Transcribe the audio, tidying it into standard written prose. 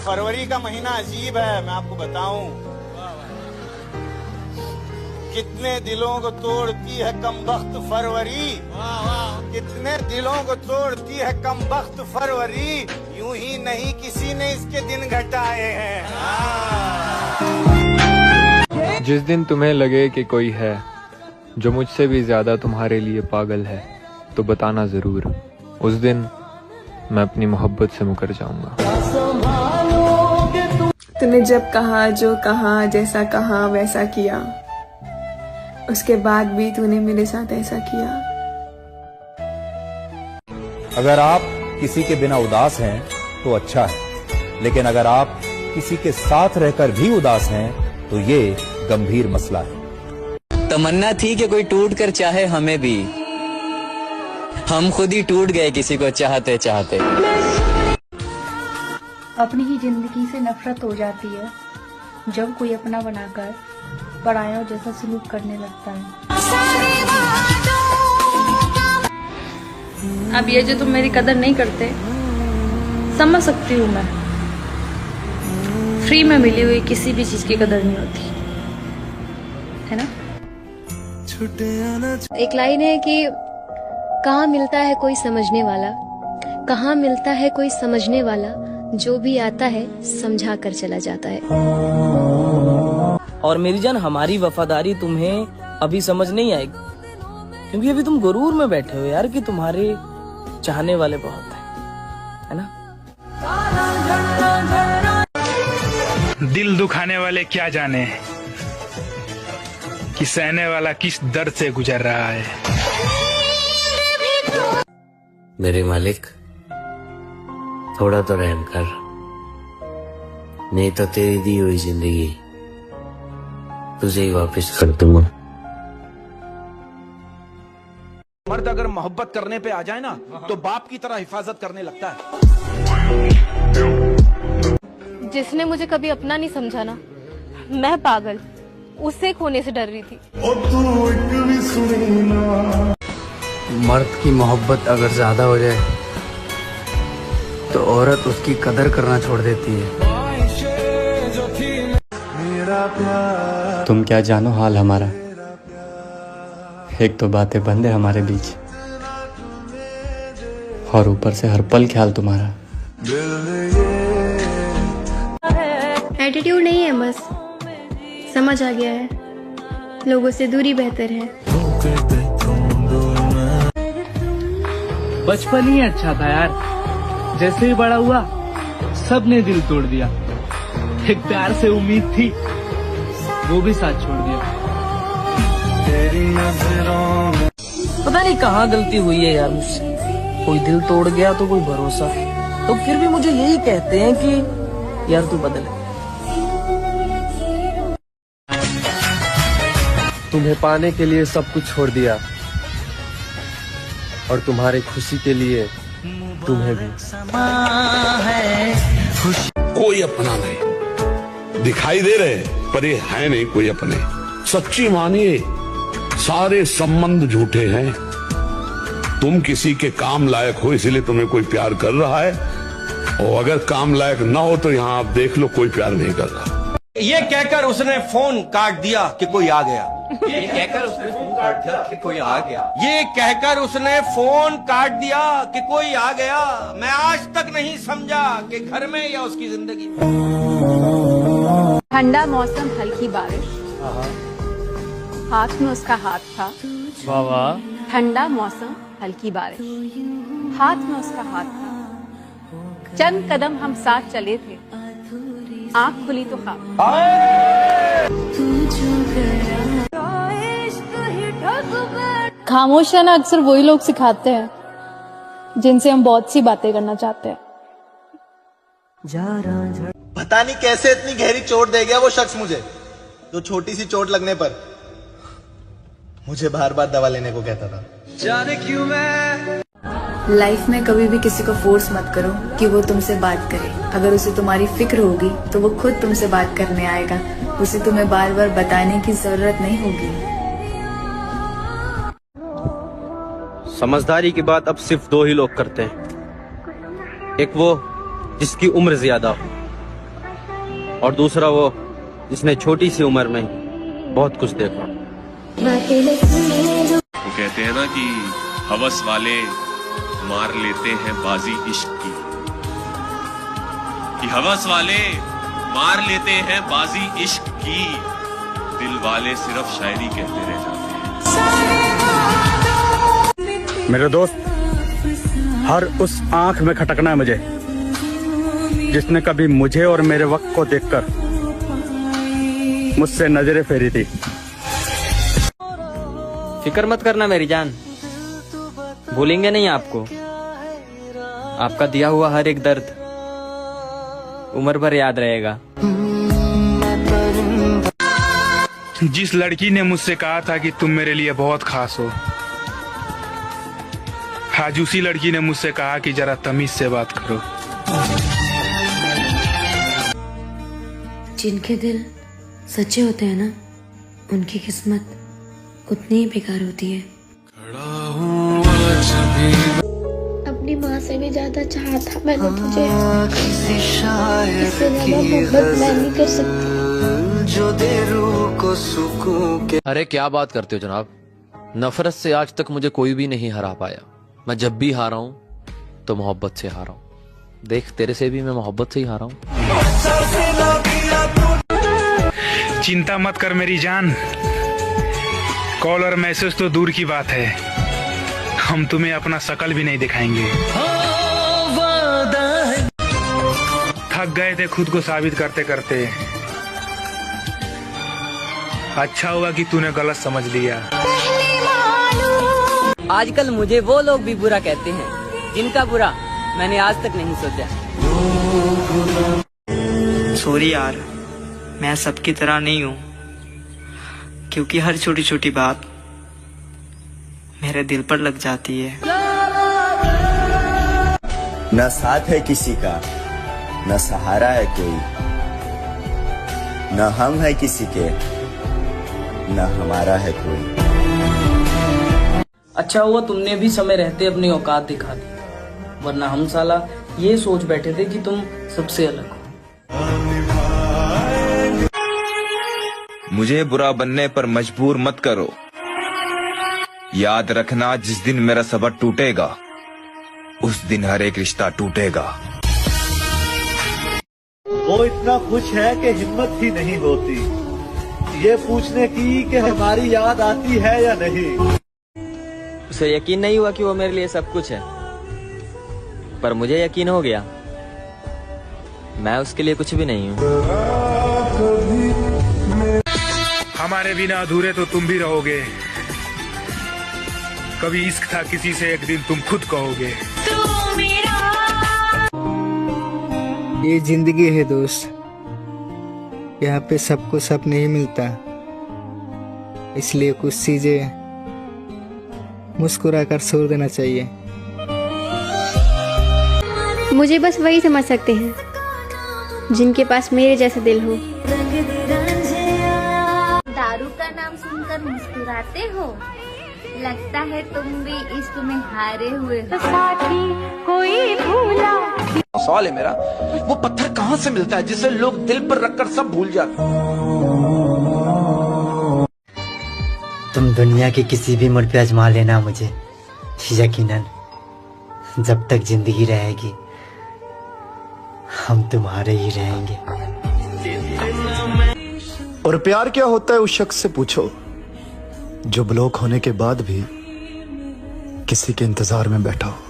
फरवरी का महीना अजीब है, मैं आपको बताऊं। कितने दिलों को तोड़ती है कमबख्त फरवरी, कितने दिलों को तोड़ती है कमबख्त फरवरी, यूं ही नहीं किसी ने इसके दिन घटाए हैं। जिस दिन तुम्हें लगे कि कोई है जो मुझसे भी ज्यादा तुम्हारे लिए पागल है, तो बताना जरूर, उस दिन मैं अपनी मोहब्बत से मुकर जाऊंगा। तूने जब कहा, जो कहा, जैसा कहा वैसा किया, उसके बाद भी तूने मेरे साथ ऐसा किया। अगर आप किसी के बिना उदास हैं तो अच्छा है, लेकिन अगर आप किसी के साथ रहकर भी उदास हैं तो ये गंभीर मसला है। तमन्ना थी कि कोई टूट कर चाहे हमें भी, हम खुद ही टूट गए किसी को चाहते चाहते। अपनी ही जिंदगी से नफरत हो जाती है जब कोई अपना बनाकर पराया जैसा सलूक करने लगता है। अब ये जो तुम मेरी कदर नहीं करते, समझ सकती हूँ मैं। फ्री में मिली हुई किसी भी चीज की कदर नहीं होती है ना। एक लाइन है कि कहाँ मिलता है कोई समझने वाला, कहाँ मिलता है कोई समझने वाला, जो भी आता है समझा कर चला जाता है। और मेरी जान, हमारी वफादारी तुम्हें अभी समझ नहीं आएगी, क्योंकि अभी तुम गुरूर में बैठे हो यार कि तुम्हारे चाहने वाले बहुत है ना। दिल दुखाने वाले क्या जाने कि सहने वाला किस दर्द से गुजर रहा है। मेरे मालिक, थोड़ा तो रहम कर, नहीं तो तेरी दी हुई जिंदगी तुझे ही वापस कर दूंगा। मर्द अगर मोहब्बत करने पे आ जाए ना तो बाप की तरह हिफाजत करने लगता है। जिसने मुझे कभी अपना नहीं समझा ना, मैं पागल उसे खोने से डर रही थी। मर्द की मोहब्बत अगर ज्यादा हो जाए तो औरत उसकी कदर करना छोड़ देती है। तुम क्या जानो हाल हमारा, एक तो बातें बंद है हमारे बीच, और ऊपर से हर पल ख्याल तुम्हारा। एटीट्यूड नहीं है, बस समझ आ गया है, लोगों से दूरी बेहतर है। बचपन ही अच्छा था यार, जैसे ही बड़ा हुआ सबने दिल तोड़ दिया। एक प्यार से उम्मीद थी, वो भी साथ छोड़ दिया। पता नहीं कहाँ गलती हुई है यार मुझसे, कोई दिल तोड़ गया तो कोई भरोसा, तो फिर भी मुझे यही कहते हैं कि यार तू बदल। तुम्हें पाने के लिए सब कुछ छोड़ दिया, और तुम्हारी खुशी के लिए तुम्हें भी। कोई अपना नहीं दिखाई दे रहे, पर ये है नहीं कोई अपने। सच्ची मानिए, सारे संबंध झूठे हैं। तुम किसी के काम लायक हो इसलिए तुम्हें कोई प्यार कर रहा है, और अगर काम लायक ना हो तो यहाँ आप देख लो कोई प्यार नहीं कर रहा। ये कहकर उसने फोन काट दिया कि कोई आ गया। ये कहकर उसने फोन काट दिया कि कोई आ गया। ये कहकर उसने फोन काट दिया कि कोई आ गया। मैं आज तक नहीं समझा कि घर में या उसकी जिंदगी में। ठंडा मौसम, हल्की बारिश, हाथ में उसका हाथ था। वाह वाह। ठंडा मौसम, हल्की बारिश, हाथ में उसका हाथ था। चंद कदम हम साथ चले थे, आँख खुली तो खाक। खामोश रहना अक्सर वही लोग सिखाते हैं जिनसे हम बहुत सी बातें करना चाहते हैं। पता नहीं कैसे इतनी गहरी चोट दे गया वो शख्स मुझे, जो छोटी सी चोट लगने पर मुझे बार बार दवा लेने को कहता था। जाने क्यों मैं लाइफ में कभी भी किसी को फोर्स मत करो कि वो तुमसे बात करे। अगर उसे तुम्हारी फिक्र होगी तो वो खुद तुमसे बात करने आएगा। उसे तुम्हें बार बार बताने की जरूरत नहीं होगी। समझदारी की बात अब सिर्फ दो ही लोग करते हैं, एक वो जिसकी उम्र ज्यादा हो, और दूसरा वो जिसने छोटी सी उम्र में बहुत कुछ देखा। वो कहते हैं ना कि हवस वाले मार लेते हैं बाजी इश्क की, कि हवस वाले मार लेते हैं बाजी इश्क की, दिल वाले सिर्फ शायरी कहते रह जाते हैं। मेरे दोस्त, हर उस आंख में खटकना है मुझे जिसने कभी मुझे और मेरे वक्त को देखकर मुझसे नजरें फेरी थी। फिक्र मत करना मेरी जान, भूलेंगे नहीं आपको। आपका दिया हुआ हर एक दर्द उम्र भर याद रहेगा। जिस लड़की ने मुझसे कहा था कि तुम मेरे लिए बहुत खास हो, आज उसी लड़की ने मुझसे कहा कि जरा तमीज से बात करो। जिनके दिल सच्चे होते हैं ना, उनकी किस्मत उतनी ही बेकार होती है। अपनी माँ से भी ज्यादा चाहा था मैंने तुझे, इससे ज्यादा मोहब्बत मैं नहीं कर सकती। जो दे रूह को सुकून के। अरे क्या बात करते हो जनाब, नफरत से आज तक मुझे कोई भी नहीं हरा पाया। मैं जब भी हारा हूं तो मोहब्बत से हारा हूं। देख, तेरे से भी मैं मोहब्बत से ही हारा हूं। चिंता मत कर मेरी जान, कॉल और मैसेज तो दूर की बात है, हम तुम्हें अपना शकल भी नहीं दिखाएंगे। थक गए थे खुद को साबित करते करते, अच्छा हुआ कि तूने गलत समझ लिया। आजकल मुझे वो लोग भी बुरा कहते हैं जिनका बुरा मैंने आज तक नहीं सोचा। सॉरी यार, मैं सबकी तरह नहीं हूँ, क्योंकि हर छोटी छोटी बात मेरे दिल पर लग जाती है। न साथ है किसी का, न सहारा है कोई, न हम है किसी के, न हमारा है कोई। अच्छा हुआ तुमने भी समय रहते अपनी औकात दिखा दी, वरना हम साला ये सोच बैठे थे कि तुम सबसे अलग हो। मुझे बुरा बनने पर मजबूर मत करो। याद रखना, जिस दिन मेरा सबर टूटेगा उस दिन हर एक रिश्ता टूटेगा। वो इतना खुश है कि हिम्मत ही नहीं होती ये पूछने की कि हमारी याद आती है या नहीं। उसे यकीन नहीं हुआ कि वो मेरे लिए सब कुछ है, पर मुझे यकीन हो गया मैं उसके लिए कुछ भी नहीं हूँ। हमारे बिना अधूरे तो तुम भी रहोगे, कभी इश्क था किसी से एक दिन तुम खुद कहोगे। ये जिंदगी है दोस्त, यहाँ पे सबको सब नहीं मिलता, इसलिए कुछ चीजें मुस्कुराकर छोड़ देना चाहिए। मुझे बस वही समझ सकते हैं जिनके पास मेरे जैसा दिल हो। दारू का नाम सुनकर मुस्कुराते हो, लगता है तुम भी इश्क में हारे हुए हो। साथी कोई भूला। सवाल है मेरा, वो पत्थर कहाँ से मिलता है जिसे लोग दिल पर रखकर सब भूल जाते। तुम दुनिया के किसी भी मोड़ पे आजमा लेना मुझे, यकीनन जब तक जिंदगी रहेगी हम तुम्हारे ही रहेंगे। और प्यार क्या होता है उस शख्स से पूछो जो ब्लॉक होने के बाद भी किसी के इंतजार में बैठा हो।